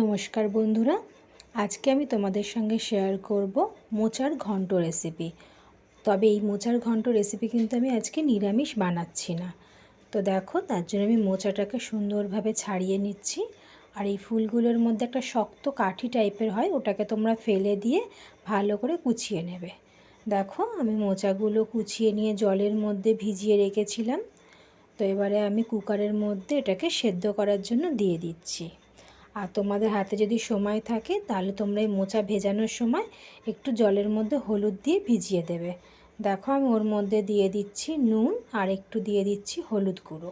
নমস্কার বন্ধুরা, আজকে আমি তোমাদের সঙ্গে শেয়ার করব মোচার ঘন্ট রেসিপি। তবে এই মোচার ঘন্ট রেসিপি কিন্তু আমি আজকে নিরামিষ বানাচ্ছি না। তো দেখো, তার জন্য আমি মোচাটাকে সুন্দরভাবে ছাড়িয়ে নিচ্ছি। আর এই ফুলগুলোর মধ্যে একটা শক্ত কাঠি টাইপের হয়, ওটাকে তোমরা ফেলে দিয়ে ভালো করে কুচিয়ে নেবে। দেখো, আমি মোচাগুলো কুচিয়ে নিয়ে জলের মধ্যে ভিজিয়ে রেখেছিলাম। তো এবারে আমি কুকারের মধ্যে এটাকে সেদ্ধ করার জন্য দিয়ে দিচ্ছি। আর তোমাদের হাতে যদি সময় থাকে তাহলে তোমরা এই মোচা ভেজানোর সময় একটু জলের মধ্যে হলুদ দিয়ে ভিজিয়ে দেবে। দেখো, আমি ওর মধ্যে দিয়ে দিচ্ছি নুন আর একটু দিয়ে দিচ্ছি হলুদ গুঁড়ো।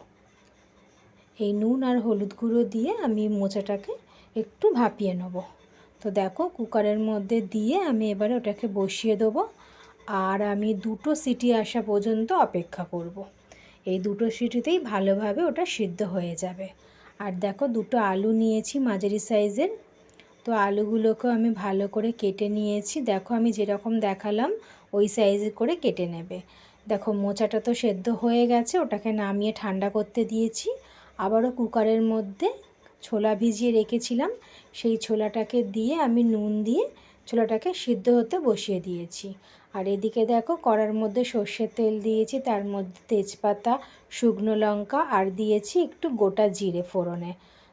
এই নুন আর হলুদ গুঁড়ো দিয়ে আমি মোচাটাকে একটু ভাপিয়ে নেব। তো দেখো, কুকারের মধ্যে দিয়ে আমি এবারে ওটাকে বসিয়ে দেবো। আর আমি 2টো সিটি আসা পর্যন্ত অপেক্ষা করব। এই 2টো সিটিতেই ভালোভাবে ওটা সিদ্ধ হয়ে যাবে। আর দেখো, 2টো আলু নিয়েছি মাঝারি সাইজের। তো আলুগুলোকেও আমি ভালো করে কেটে নিয়েছি। দেখো, আমি যেরকম দেখালাম ওই সাইজে করে কেটে নেবে। দেখো, মোচাটা তো সেদ্ধ হয়ে গেছে, ওটাকে নামিয়ে ঠান্ডা করতে দিয়েছি। আবারও কুকারের মধ্যে ছোলা ভিজিয়ে রেখেছিলাম, সেই ছোলাটাকে দিয়ে আমি নুন দিয়ে ছোলাটাকে সিদ্ধ হতে বসিয়ে দিয়েছি। আর এদিকে দেখো, কড়ার মধ্যে সর্ষের তেল দিয়েছি, তার মধ্যে তেজপাতা, শুকনো লঙ্কা আর দিয়েছি একটু গোটা জিরে ফোড়নে।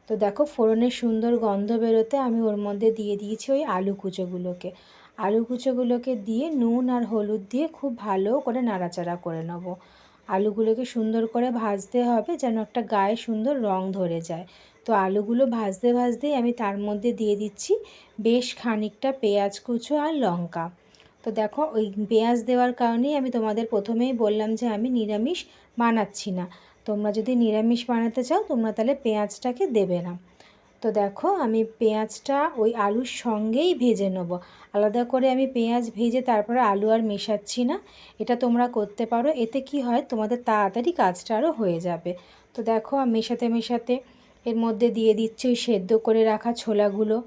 তো দেখো, ফোড়নের সুন্দর গন্ধ বেরোতে আমি ওর মধ্যে দিয়ে দিয়েছি ওই আলু কুচোগুলোকে দিয়ে নুন আর হলুদ দিয়ে খুব ভালো করে নাড়াচাড়া করে নেব। আলুগুলোকে সুন্দর করে ভাজতে হবে যেন একটা গায়ে সুন্দর রং ধরে যায়। তো আলুগুলো ভাজতে ভাজতেই আমি তার মধ্যে দিয়ে দিচ্ছি বেশ খানিকটা পেঁয়াজ কুচো আর লঙ্কা। তো দেখো, ওই পেঁয়াজ দেওয়ার কারণেই আমি তোমাদের প্রথমেই বললাম যে আমি নিরামিষ বানাচ্ছি না। তোমরা যদি নিরামিষ বানাতে চাও তোমরা তাহলে পেঁয়াজটাকে দেবে না। তো দেখো, আমি পেঁয়াজটা ওই আলুর সঙ্গেই ভেজে নেব। আলাদা করে আমি পেঁয়াজ ভেজে তারপরে আলু আর মেশাচ্ছি না। এটা তোমরা করতে পারো, এতে কি হয় তোমাদের তাড়াতাড়ি কাজটা আরও হয়ে যাবে। তো দেখো, মেশাতে মেশাতে এর মধ্যে দিয়ে দিচ্ছি ওই সেদ্ধ করে রাখা ছোলাগুলো।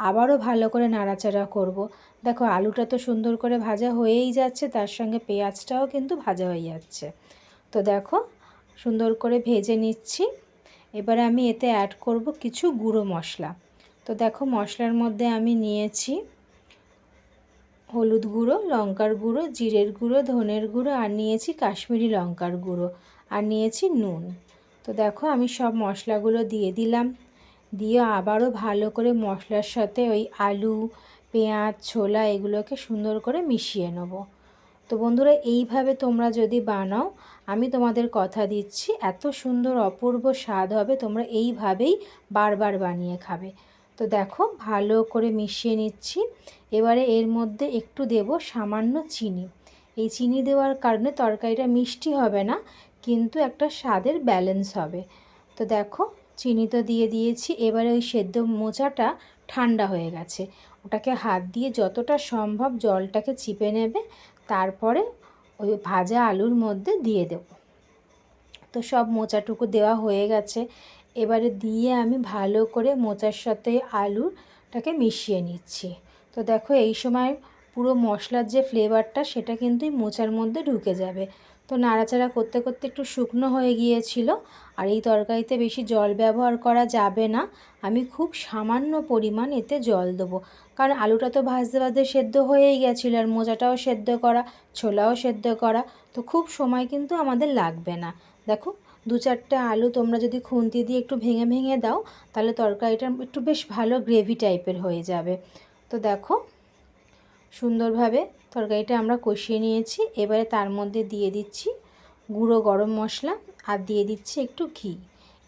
আবারও ভালো করে নাড়াচাড়া করব। দেখো, আলুটা তো সুন্দর করে ভাজা হয়েই যাচ্ছে, তার সঙ্গে পেঁয়াজটাও কিন্তু ভাজা হয়ে যাচ্ছে। তো দেখো, সুন্দর করে ভেজে নিচ্ছি। এবারে আমি এতে অ্যাড করব কিছু গুঁড়ো মশলা। তো দেখো, মশলার মধ্যে আমি নিয়েছি হলুদ গুঁড়ো, লঙ্কার গুঁড়ো, জিরের গুঁড়ো, ধনের গুঁড়ো আর নিয়েছি কাশ্মীরি লঙ্কার গুঁড়ো আর নিয়েছি নুন। তো দেখো, আমি সব মশলাগুলো দিয়ে দিলাম। দিয়ে আবারও ভালো করে মশলার সাথে ওই আলু, পেঁয়াজ, ছোলা এগুলোকে সুন্দর করে মিশিয়ে নেব। তো বন্ধুরা, এইভাবে তোমরা যদি বানাও, আমি তোমাদের কথা দিচ্ছি এত সুন্দর অপূর্ব স্বাদ হবে, তোমরা এইভাবেই বারবার বানিয়ে খাবে। তো দেখো, ভালো করে মিশিয়ে নিচ্ছি। এবারে এর মধ্যে একটু দেব সামান্য চিনি। এই চিনি দেওয়ার কারণে তরকারিটা মিষ্টি হবে না, কিন্তু একটা স্বাদের ব্যালেন্স হবে। তো দেখো, চিনি তো দিয়ে দিয়েছি। এবারে ওই সেদ্ধ মোচাটা ঠান্ডা হয়ে গেছে, ওটাকে হাত দিয়ে যতটা সম্ভব জলটাকে চিপে নেবে, তারপরে ওই ভাজা আলুর মধ্যে দিয়ে দেব। তো সব মোচাটুকু দেওয়া হয়ে গেছে। এবারে দিয়ে আমি ভালো করে মোচার সাথে আলুটাকে মিশিয়ে নিচ্ছি। তো দেখো, এই সময় পুরো মশলার যে ফ্লেভারটা সেটা কিন্তু এই মোচার মধ্যে ঢুকে যাবে। তো নাড়াচাড়া করতে করতে একটু শুকনো হয়ে গিয়েছিল। আর এই তরকারিতে বেশি জল ব্যবহার করা যাবে না, আমি খুব সামান্য পরিমাণ এতে জল দেবো। কারণ আলুটা তো ভাজতে ভাজতে সেদ্ধ হয়েই গেছিলো, আর মোচাটাও সেদ্ধ করা, ছোলাও সেদ্ধ করা, তো খুব সময় কিন্তু আমাদের লাগবে না। দেখো, 2-4টে আলু তোমরা যদি খুন্তি দিয়ে একটু ভেঙে ভেঙে দাও, তাহলে তরকারিটা একটু বেশ ভালো গ্রেভি টাইপের হয়ে যাবে। তো দেখো, সুন্দরভাবে তরকারিটা আমরা কষিয়ে নিয়েছি। এবারে তার মধ্যে দিয়ে দিচ্ছি গুঁড়ো গরম মশলা আর দিয়ে দিচ্ছি একটু ঘি।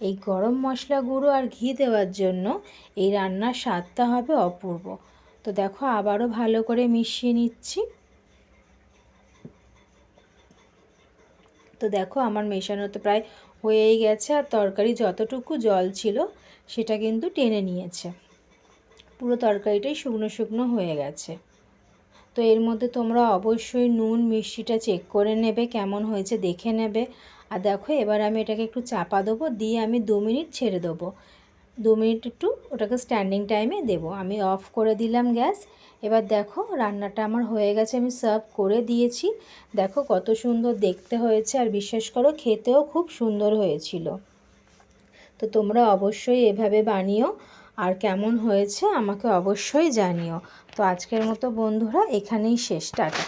এই গরম মশলা গুঁড়ো আর ঘি দেওয়ার জন্য এই রান্নার স্বাদটা হবে অপূর্ব। তো দেখো, আবারও ভালো করে মিশিয়ে নিচ্ছি। তো দেখো, আমার মেশানো তো প্রায় হয়েই গেছে, আর তরকারি যতটুকু জল ছিল সেটা কিন্তু টেনে নিয়েছে। পুরো তরকারিটাই শুকনো শুকনো হয়ে গেছে। তো এর মধ্যে তোমরা অবশ্যই নুন মিষ্টিটা চেক করে নেবে, কেমন হয়েছে দেখে নেবে। আর দেখো, এবার আমি এটাকে একটু চাপা দেবো, দিয়ে আমি 2 মিনিট ছেড়ে দেবো। 2 মিনিট একটু ওটাকে স্ট্যান্ডিং টাইমে দেবো। আমি অফ করে দিলাম গ্যাস। এবার দেখো, রান্নাটা আমার হয়ে গেছে, আমি সার্ভ করে দিয়েছি। দেখো কত সুন্দর দেখতে হয়েছে, আর বিশ্বাস করো খেতেও খুব সুন্দর হয়েছিল। তো তোমরা অবশ্যই এভাবে বানিও। আর কেমন হয়েছে আমাকে অবশ্যই জানিও। তো আজকের মতো বন্ধুরা এখানেই শেষ, টাটা।